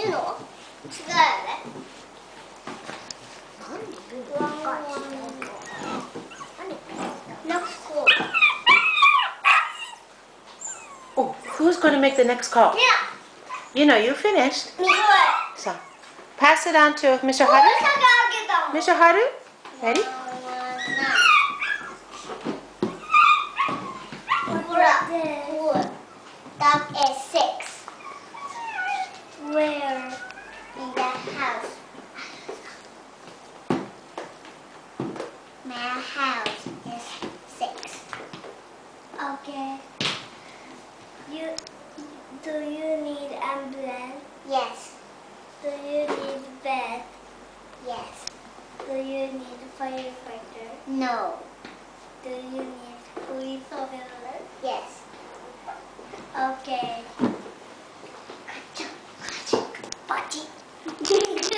るの？違うよね。Next call. Oh, who's going to make the next call? Yeah. You know, you finished. Me. So, pass it on to Mr. Haru. Mr. Haru, ready? That is 6. Where? In the house. My house is 6. Okay. Do you need ambulance? Yes. Do you need bed? Yes. Do you need firefighter? No. Do you need police officer? Yes. Okay.